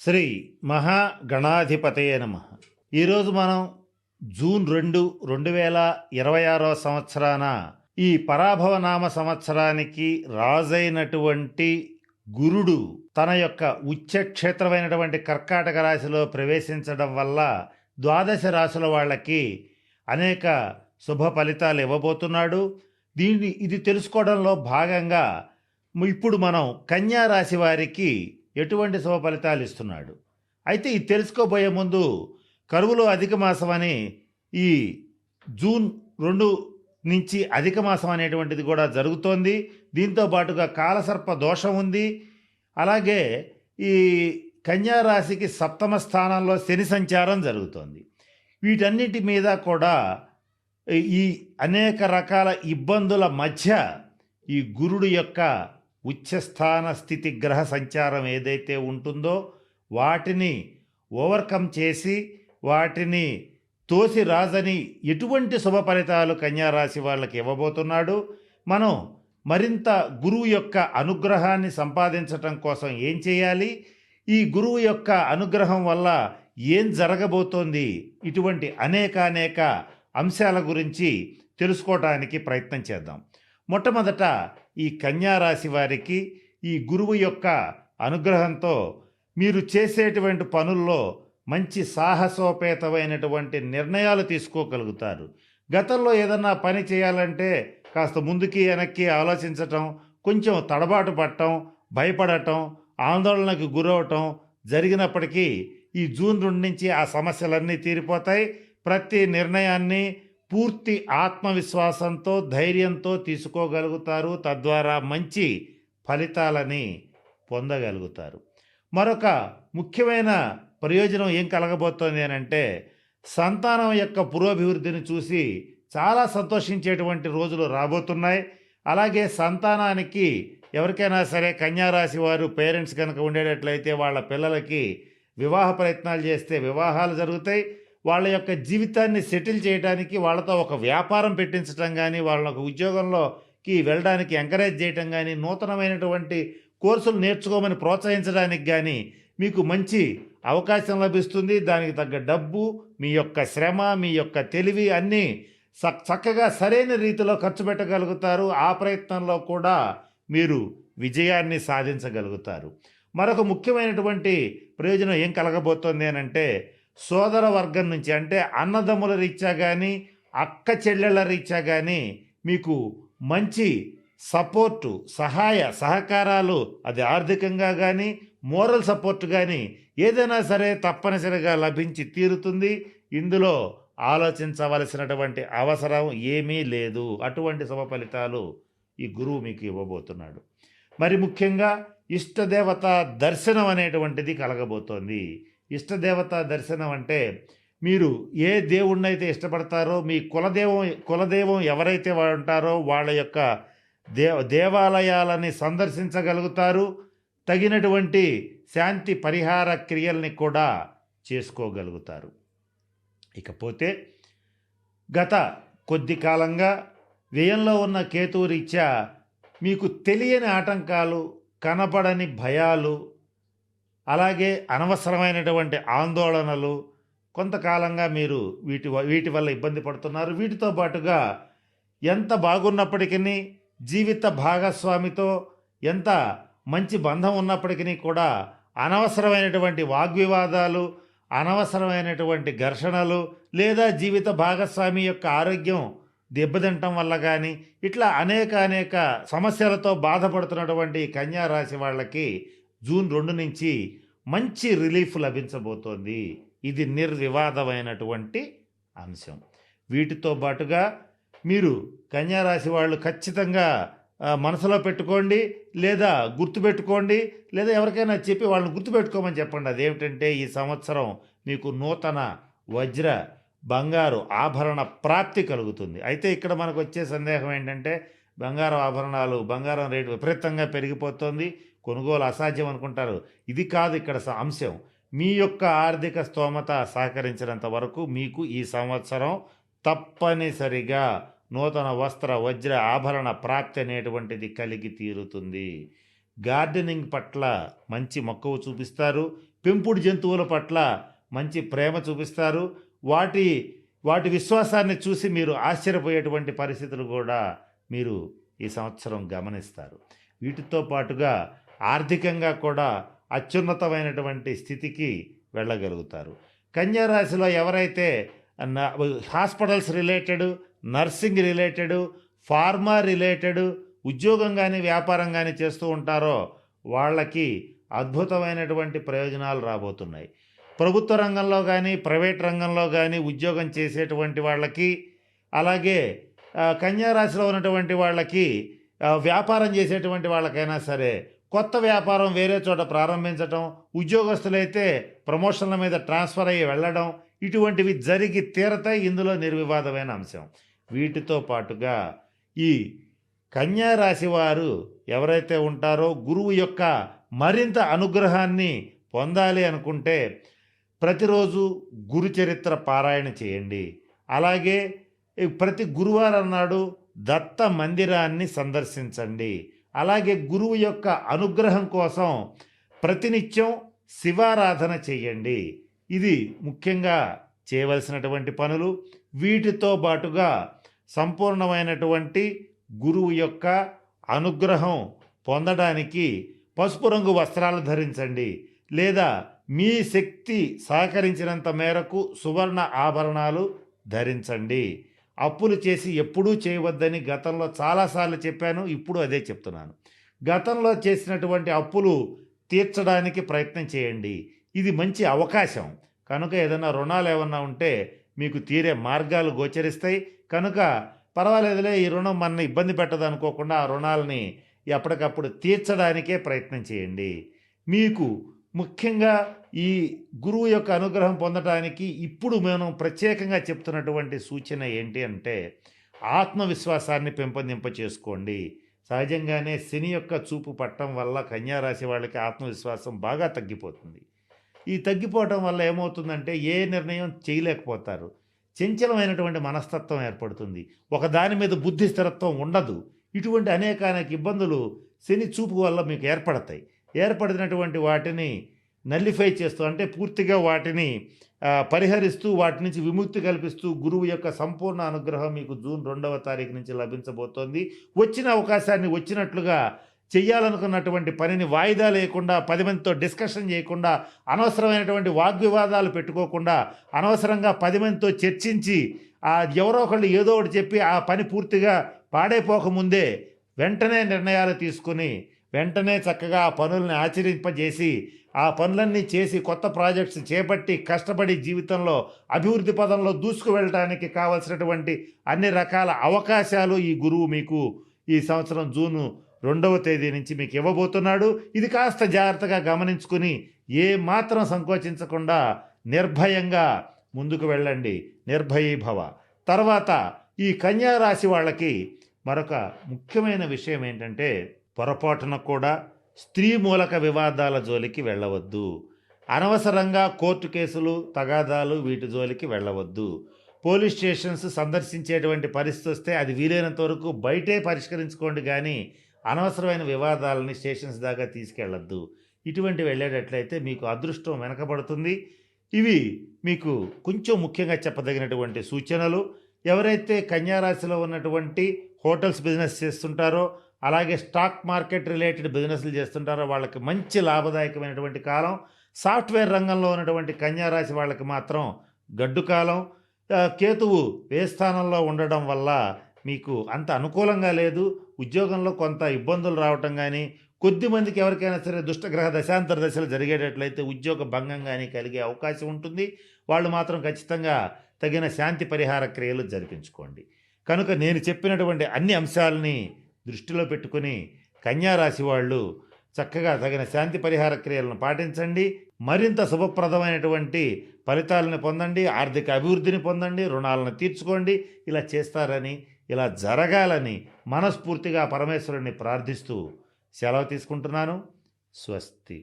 శ్రీ మహాగణాధిపతయే నమః. ఈరోజు మనం జూన్ 2026 సంవత్సరాన ఈ పరాభవనామ సంవత్సరానికి రాజైనటువంటి గురుడు తన యొక్క ఉచ్చక్షేత్రమైనటువంటి కర్కాటక రాశిలో ప్రవేశించడం వల్ల ద్వాదశ రాశుల వాళ్ళకి అనేక శుభ ఫలితాలు ఇవ్వబోతున్నాడు. ఇది తెలుసుకోవడంలో భాగంగా ఇప్పుడు మనం కన్యా రాశి వారికి ఎటువంటి శుభ ఫలితాలు ఇస్తున్నాడు. అయితే ఇది తెలుసుకోబోయే ముందు కరువులో అధిక మాసం అని ఈ జూన్ 2 నుంచి అధిక మాసం అనేటువంటిది కూడా జరుగుతోంది. దీంతో పాటుగా కాలసర్ప దోషం ఉంది. అలాగే ఈ కన్యా రాశికి సప్తమ స్థానంలో శని సంచారం జరుగుతోంది. వీటన్నిటి మీద కూడా ఈ అనేక రకాల ఇబ్బందుల మధ్య ఈ గురుడు యొక్క ఉచ్చస్థాన స్థితి గ్రహ సంచారం ఏదైతే ఉంటుందో వాటిని ఓవర్కమ్ చేసి వాటిని తోసి రాజని ఎటువంటి శుభ ఫలితాలు కన్యారాశి వాళ్ళకి ఇవ్వబోతున్నాడు. మనం మరింత గురువు యొక్క అనుగ్రహాన్ని సంపాదించటం కోసం ఏం చేయాలి, ఈ గురువు యొక్క అనుగ్రహం వల్ల ఏం జరగబోతోంది, ఇటువంటి అనేక అంశాల గురించి తెలుసుకోవటానికి ప్రయత్నం చేద్దాం. మొట్టమొదట ఈ కన్యా రాశి వారికి ఈ గురువు యొక్క అనుగ్రహంతో మీరు చేసేటువంటి పనుల్లో మంచి సాహసోపేతమైనటువంటి నిర్ణయాలు తీసుకోగలుగుతారు. గతంలో ఏదన్నా పని చేయాలంటే కాస్త ముందుకి వెనక్కి ఆలోచించటం, కొంచెం తడబాటు పడటం, భయపడటం, ఆందోళనకు గురవటం జరిగినప్పటికీ ఈ జూన్ 2 నుంచి ఆ సమస్యలన్నీ తీరిపోతాయి. ప్రతి నిర్ణయాన్ని పూర్తి ఆత్మవిశ్వాసంతో ధైర్యంతో తీసుకోగలుగుతారు. తద్వారా మంచి ఫలితాలని పొందగలుగుతారు. మరొక ముఖ్యమైన ప్రయోజనం ఏం కలగబోతోంది అని అంటే, సంతానం యొక్క పురోభివృద్ధిని చూసి చాలా సంతోషించేటువంటి రోజులు రాబోతున్నాయి. అలాగే సంతానానికి ఎవరికైనా సరే కన్యారాశి వారు పేరెంట్స్ కనుక ఉండేటట్లయితే వాళ్ళ పిల్లలకి వివాహ ప్రయత్నాలు చేస్తే వివాహాలు జరుగుతాయి. వాళ్ళ యొక్క జీవితాన్ని సెటిల్ చేయడానికి వాళ్ళతో ఒక వ్యాపారం పెట్టించడం కానీ, వాళ్ళ ఒక ఉద్యోగంలోకి వెళ్ళడానికి ఎంకరేజ్ చేయటం కానీ, నూతనమైనటువంటి కోర్సులు నేర్చుకోమని ప్రోత్సహించడానికి కానీ మీకు మంచి అవకాశం లభిస్తుంది. దానికి తగ్గ డబ్బు, మీ యొక్క శ్రమ, మీ యొక్క తెలివి అన్నీ చక్కగా సరైన రీతిలో ఖర్చు పెట్టగలుగుతారు. ఆ ప్రయత్నంలో కూడా మీరు విజయాన్ని సాధించగలుగుతారు. మరొక ముఖ్యమైనటువంటి ప్రయోజనం ఏం కలగబోతోంది అని అంటే, సోదర వర్గం నుంచి అంటే అన్నదమ్ముల రీత్యా కానీ, అక్క చెల్లెళ్ళ రీత్యా కానీ మీకు మంచి సపోర్టు, సహకారాలు, అది ఆర్థికంగా కానీ మోరల్ సపోర్ట్ కానీ ఏదైనా సరే తప్పనిసరిగా లభించి తీరుతుంది. ఇందులో ఆలోచించవలసినటువంటి అవసరం ఏమీ లేదు. అటువంటి శుభ ఫలితాలు ఈ గురువు మీకు ఇవ్వబోతున్నాడు. మరి ముఖ్యంగా ఇష్టదేవత దర్శనం అనేటువంటిది కలగబోతోంది. ఇష్టదేవత దర్శనం అంటే మీరు ఏ దేవుణ్ణైతే ఇష్టపడతారో, మీ కులదైవం ఎవరైతే ఉంటారో వాళ్ళ యొక్క దేవాలయాలని సందర్శించగలుగుతారు. తగినటువంటి శాంతి పరిహార క్రియల్ని కూడా చేసుకోగలుగుతారు. ఇకపోతే గత కొద్ది కాలంగా వ్యయంలో ఉన్న కేతువు రీత్యా మీకు తెలియని ఆటంకాలు, కనపడని భయాలు, అలాగే అనవసరమైనటువంటి ఆందోళనలు కొంతకాలంగా మీరు వీటి వల్ల ఇబ్బంది పడుతున్నారు. వీటితో పాటుగా ఎంత బాగున్నప్పటికీ జీవిత భాగస్వామితో ఎంత మంచి బంధం ఉన్నప్పటికీ కూడా అనవసరమైనటువంటి వాగ్వివాదాలు, అనవసరమైనటువంటి ఘర్షణలు, లేదా జీవిత భాగస్వామి యొక్క ఆరోగ్యం దెబ్బతింటం వల్ల కానీ ఇట్లా అనేక సమస్యలతో బాధపడుతున్నటువంటి కన్యా రాశి వాళ్ళకి జూన్ 2 నుంచి మంచి రిలీఫ్ లభించబోతోంది. ఇది నిర్వివాదమైనటువంటి అంశం. వీటితో పాటుగా మీరు కన్యారాశి వాళ్ళు ఖచ్చితంగా మనసులో పెట్టుకోండి, లేదా గుర్తుపెట్టుకోండి, లేదా ఎవరికైనా చెప్పి వాళ్ళని గుర్తుపెట్టుకోమని చెప్పండి. అదేమిటంటే, ఈ సంవత్సరం మీకు నూతన వజ్ర బంగారు ఆభరణ ప్రాప్తి కలుగుతుంది. అయితే ఇక్కడ మనకు వచ్చే సందేహం ఏంటంటే, బంగారం రేటు విపరీతంగా పెరిగిపోతుంది, కొనుగోలు అసాధ్యం అనుకుంటారు. ఇది కాదు ఇక్కడ అంశం. మీ యొక్క ఆర్థిక స్తోమత సహకరించినంత వరకు మీకు ఈ సంవత్సరం తప్పనిసరిగా నూతన వస్త్ర వజ్ర ఆభరణ ప్రాప్తి అనేటువంటిది కలిగి తీరుతుంది. గార్డెనింగ్ పట్ల మంచి మక్కువ చూపిస్తారు. పెంపుడు జంతువుల పట్ల మంచి ప్రేమ చూపిస్తారు. వాటి వాటి విశ్వాసాన్ని చూసి మీరు ఆశ్చర్యపోయేటువంటి పరిస్థితులు కూడా మీరు ఈ సంవత్సరం గమనిస్తారు. వీటితో పాటుగా ఆర్థికంగా కూడా అత్యున్నతమైనటువంటి స్థితికి వెళ్ళగలుగుతారు. కన్యా రాశిలో ఎవరైతే న- hospitals related, nursing related, pharma related ఉద్యోగం కానీ వ్యాపారం కానీ చేస్తూ ఉంటారో వాళ్ళకి అద్భుతమైనటువంటి ప్రయోజనాలు రాబోతున్నాయి. ప్రభుత్వ రంగంలో కానీ ప్రైవేట్ రంగంలో కానీ ఉద్యోగం చేసేటువంటి వాళ్ళకి, అలాగే కన్యా రాశిలో ఉన్నటువంటి వాళ్ళకి, వ్యాపారం చేసేటువంటి వాళ్ళకైనా సరే కొత్త వ్యాపారం వేరే చోట ప్రారంభించటం, ఉద్యోగస్తులైతే ప్రమోషన్ల మీద ట్రాన్స్ఫర్ అయ్యి వెళ్ళడం, ఇటువంటివి జరిగి తీరతాయి. ఇందులో నిర్వివాదమైన అంశం. వీటితో పాటుగా ఈ కన్యా రాశి వారు ఎవరైతే ఉంటారో గురువు యొక్క మరింత అనుగ్రహాన్ని పొందాలి అనుకుంటే ప్రతిరోజు గురు చరిత్ర పారాయణ చేయండి. అలాగే ప్రతి గురువారం నాడు దత్త మందిరాన్ని సందర్శించండి. అలాగే గురువు యొక్క అనుగ్రహం కోసం ప్రతినిత్యం శివారాధన చేయండి. ఇది ముఖ్యంగా చేయవలసినటువంటి పనులు. వీటితో పాటుగా సంపూర్ణమైనటువంటి గురువు యొక్క అనుగ్రహం పొందడానికి పసుపు రంగు వస్త్రాలు ధరించండి, లేదా మీ శక్తి సహకరించినంత మేరకు సువర్ణ ఆభరణాలు ధరించండి. అప్పులు చేసి ఎప్పుడూ చేయవద్దని గతంలో చాలాసార్లు చెప్పాను, ఇప్పుడు అదే చెప్తున్నాను. గతంలో చేసినటువంటి అప్పులు తీర్చడానికి ప్రయత్నం చేయండి. ఇది మంచి అవకాశం కనుక ఏదైనా రుణాలు ఏమన్నా ఉంటే మీకు తీరే మార్గాలు గోచరిస్తాయి. కనుక పర్వాలేదులే, ఈ రుణం మన ఇబ్బంది పెట్టదు అనుకోకుండా ఆ రుణాలని ఎప్పటికప్పుడు తీర్చడానికే ప్రయత్నం చేయండి. మీకు ముఖ్యంగా ఈ గురువు యొక్క అనుగ్రహం పొందడానికి ఇప్పుడు మనం ప్రత్యేకంగా చెప్తున్నటువంటి సూచన ఏంటి అంటే ఆత్మవిశ్వాసాన్ని పెంపొందింప చేసుకోండి. సహజంగానే శని యొక్క చూపు పట్టడం వల్ల కన్యా రాశి వాళ్ళకి ఆత్మవిశ్వాసం బాగా తగ్గిపోతుంది. ఈ తగ్గిపోవటం వల్ల ఏమవుతుందంటే ఏ నిర్ణయం చేయలేకపోతారు. చంచలమైనటువంటి మనస్తత్వం ఏర్పడుతుంది. ఒక దాని మీద బుద్ధి స్థిరత్వం ఉండదు. ఇటువంటి అనేక ఇబ్బందులు శని చూపు వల్ల మీకు ఏర్పడతాయి. ఏర్పడినటువంటి వాటిని నల్లిఫై చేస్తూ, అంటే పూర్తిగా వాటిని పరిహరిస్తూ, వాటి నుంచి విముక్తి కల్పిస్తూ గురువు యొక్క సంపూర్ణ అనుగ్రహం మీకు జూన్ 2వ తారీఖు నుంచి లభించబోతోంది. వచ్చిన అవకాశాన్ని వచ్చినట్లుగా చెయ్యాలనుకున్నటువంటి పనిని వాయిదా లేకుండా, 10 మందితో డిస్కషన్ చేయకుండా, అనవసరమైనటువంటి వాగ్వివాదాలు పెట్టుకోకుండా, అనవసరంగా 10 మందితో చర్చించి ఎవరో ఒకళ్ళు ఏదో ఒకటి చెప్పి ఆ పని పూర్తిగా పాడైపోకముందే వెంటనే నిర్ణయాలు తీసుకుని వెంటనే చక్కగా ఆ పనుల్ని ఆచరింపజేసి ఆ పనులన్నీ చేసి కొత్త ప్రాజెక్ట్స్ చేపట్టి కష్టపడి జీవితంలో అభివృద్ధి పదంలో దూసుకు వెళ్ళడానికి కావలసినటువంటి అన్ని రకాల అవకాశాలు ఈ గురువు మీకు ఈ సంవత్సరం జూన్ 2వ తేదీ నుంచి మీకు ఇవ్వబోతున్నాడు. ఇది కాస్త జాగ్రత్తగా గమనించుకుని ఏ మాత్రం సంకోచించకుండా నిర్భయంగా ముందుకు వెళ్ళండి. నిర్భయీభవ. తర్వాత ఈ కన్యా రాశి వాళ్ళకి మరొక ముఖ్యమైన విషయం ఏంటంటే పొరపాటున కూడా స్త్రీ మూలక వివాదాల జోలికి వెళ్ళవద్దు. అనవసరంగా కోర్టు కేసులు, తగాదాలు వీటి జోలికి వెళ్ళవద్దు. పోలీస్ స్టేషన్స్ సందర్శించేటువంటి పరిస్థితి వస్తే అది వీలైనంత వరకు బయటే పరిష్కరించుకోండి, కానీ అనవసరమైన వివాదాలని స్టేషన్స్ దాకా తీసుకెళ్ళొద్దు. ఇటువంటి వెళ్ళేటట్లయితే మీకు అదృష్టం వెనకబడుతుంది. ఇవి మీకు కొంచెం ముఖ్యంగా చెప్పదగినటువంటి సూచనలు. ఎవరైతే కన్యా రాశిలో ఉన్నటువంటి హోటల్స్ బిజినెస్ చేస్తుంటారో, అలాగే స్టాక్ మార్కెట్ రిలేటెడ్ బిజినెస్లు చేస్తుంటారో వాళ్ళకి మంచి లాభదాయకమైనటువంటి కాలం. సాఫ్ట్వేర్ రంగంలో ఉన్నటువంటి కన్యా రాశి వాళ్ళకి మాత్రం గడ్డు కాలం. కేతువు ఏ స్థానంలో ఉండడం వల్ల మీకు అంత అనుకూలంగా లేదు. ఉద్యోగంలో కొంత ఇబ్బందులు రావటం కానీ, కొద్దిమందికి ఎవరికైనా సరే దుష్టగ్రహ దశాంతర దశలు జరిగేటట్లయితే ఉద్యోగ భంగం కానీ కలిగే అవకాశం ఉంటుంది. వాళ్ళు మాత్రం ఖచ్చితంగా తగిన శాంతి పరిహార క్రియలు జరిపించుకోండి. కనుక నేను చెప్పినటువంటి అన్ని అంశాలని దృష్టిలో పెట్టుకుని కన్యా రాశి వాళ్ళు చక్కగా తగిన శాంతి పరిహార క్రియలను పాటించండి. మరింత శుభప్రదమైనటువంటి ఫలితాలను పొందండి. ఆర్థిక అభివృద్ధిని పొందండి. రుణాలను తీర్చుకోండి. ఇలా చేస్తారని, ఇలా జరగాలని మనస్ఫూర్తిగా పరమేశ్వరుని ప్రార్థిస్తూ సెలవు తీసుకుంటున్నాను. స్వస్తి.